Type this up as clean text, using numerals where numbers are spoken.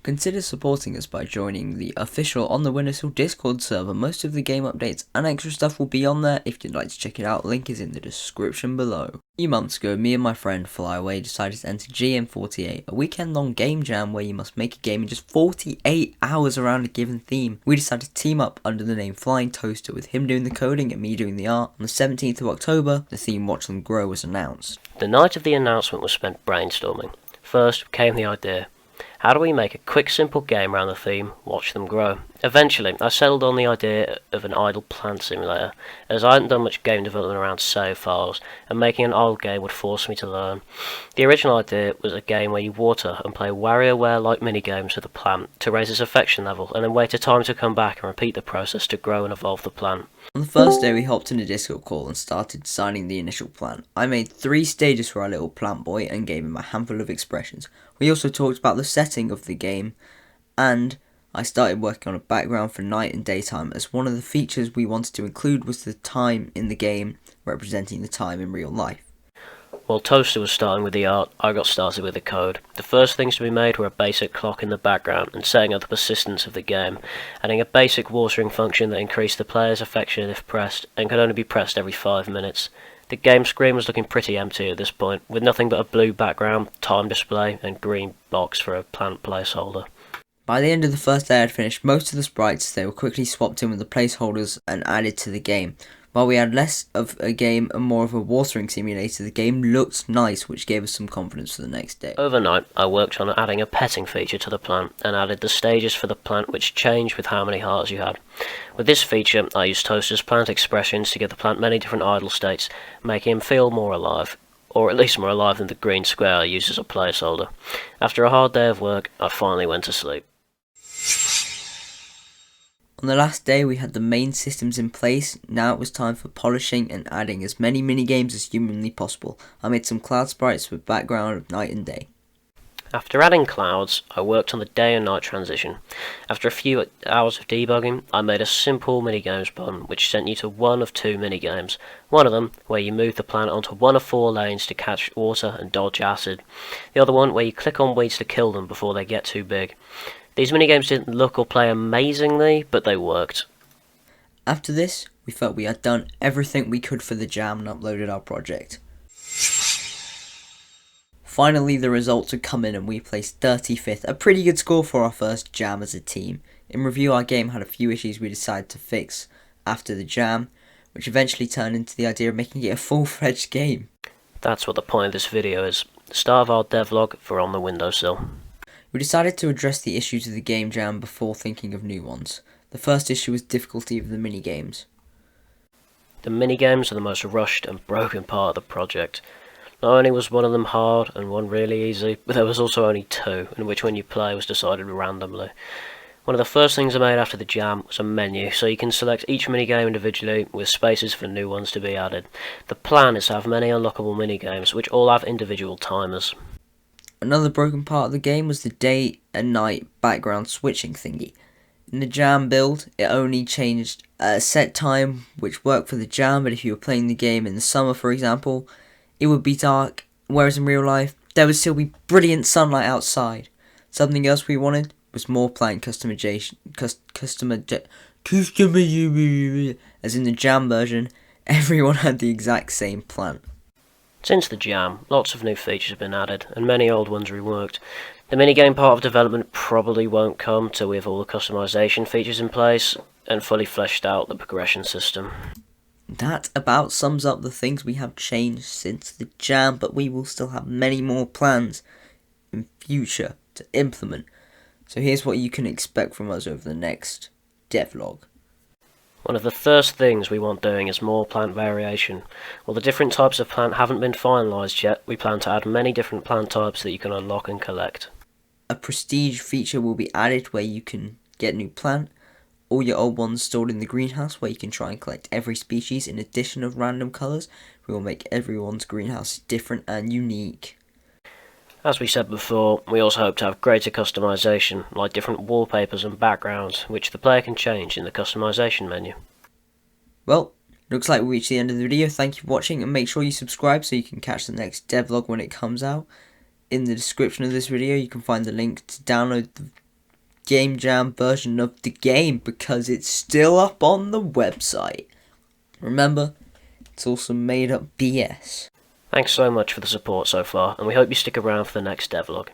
Consider supporting us by joining the official On The Windowsill Discord server. Most of the game updates and extra stuff will be on there. If you'd like to check it out, link is in the description below. A few months ago, me and my friend Flyaway decided to enter GM48, a weekend-long game jam where you must make a game in just 48 hours around a given theme. We decided to team up under the name Flying Toaster, with him doing the coding and me doing the art. On the 17th of October, the theme Watch Them Grow was announced. The night of the announcement was spent brainstorming. First came the idea. How do we make a quick, simple game around the theme, Watch Them Grow? Eventually, I settled on the idea of an idle plant simulator, as I hadn't done much game development around save files, and making an idle game would force me to learn. The original idea was a game where you water and play WarioWare-like minigames with the plant to raise its affection level, and then wait a time to come back and repeat the process to grow and evolve the plant. On the first day, we hopped in a Discord call and started designing the initial plan. I made 3 stages for our little plant boy and gave him a handful of expressions. We also talked about the setting of the game, and I started working on a background for night and daytime, as one of the features we wanted to include was the time in the game representing the time in real life. While Toaster was starting with the art, I got started with the code. The first things to be made were a basic clock in the background and setting up the persistence of the game, adding a basic watering function that increased the player's affection if pressed and could only be pressed every 5 minutes. The game screen was looking pretty empty at this point, with nothing but a blue background, time display and green box for a plant placeholder. By the end of the first day, I had finished most of the sprites. They were quickly swapped in with the placeholders and added to the game. While we had less of a game and more of a watering simulator, the game looked nice, which gave us some confidence for the next day. Overnight, I worked on adding a petting feature to the plant, and added the stages for the plant which changed with how many hearts you had. With this feature, I used Toaster's plant expressions to give the plant many different idle states, making him feel more alive, or at least more alive than the green square I used as a placeholder. After a hard day of work, I finally went to sleep. On the last day, we had the main systems in place. Now it was time for polishing and adding as many minigames as humanly possible. I made some cloud sprites with background of night and day. After adding clouds, I worked on the day and night transition. After a few hours of debugging, I made a simple minigames button which sent you to one of 2 minigames. One of them where you move the plant onto one of 4 lanes to catch water and dodge acid. The other one where you click on weeds to kill them before they get too big. These minigames didn't look or play amazingly, but they worked. After this, we felt we had done everything we could for the jam and uploaded our project. Finally, the results had come in and we placed 35th, a pretty good score for our first jam as a team. In review, our game had a few issues we decided to fix after the jam, which eventually turned into the idea of making it a full-fledged game. That's what the point of this video is. The start of our devlog for On The Windowsill. We decided to address the issues of the game jam before thinking of new ones. The first issue was difficulty of the minigames. The minigames are the most rushed and broken part of the project. Not only was one of them hard and one really easy, but there was also only 2, in which when you play was decided randomly. One of the first things I made after the jam was a menu, so you can select each minigame individually with spaces for new ones to be added. The plan is to have many unlockable minigames, which all have individual timers. Another broken part of the game was the day and night background switching thingy. In the jam build, it only changed a set time which worked for the jam, but if you were playing the game in the summer, for example, it would be dark, whereas in real life, there would still be brilliant sunlight outside. Something else we wanted was more plant customization, as in the jam version, everyone had the exact same plant. Since the jam, lots of new features have been added, and many old ones reworked. The minigame part of development probably won't come till we have all the customization features in place, and fully fleshed out the progression system. That about sums up the things we have changed since the jam, but we will still have many more plans in future to implement. So here's what you can expect from us over the next devlog. One of the first things we want doing is more plant variation. While the different types of plant haven't been finalised yet, we plan to add many different plant types that you can unlock and collect. A prestige feature will be added where you can get new plant, all your old ones stored in the greenhouse where you can try and collect every species in addition of random colours. We will make everyone's greenhouse different and unique. As we said before, we also hope to have greater customization, like different wallpapers and backgrounds, which the player can change in the customization menu. Well, looks like we reached the end of the video. Thank you for watching, and make sure you subscribe so you can catch the next devlog when it comes out. In the description of this video, you can find the link to download the Game Jam version of the game because it's still up on the website. Remember, it's also made up BS. Thanks so much for the support so far, and we hope you stick around for the next devlog.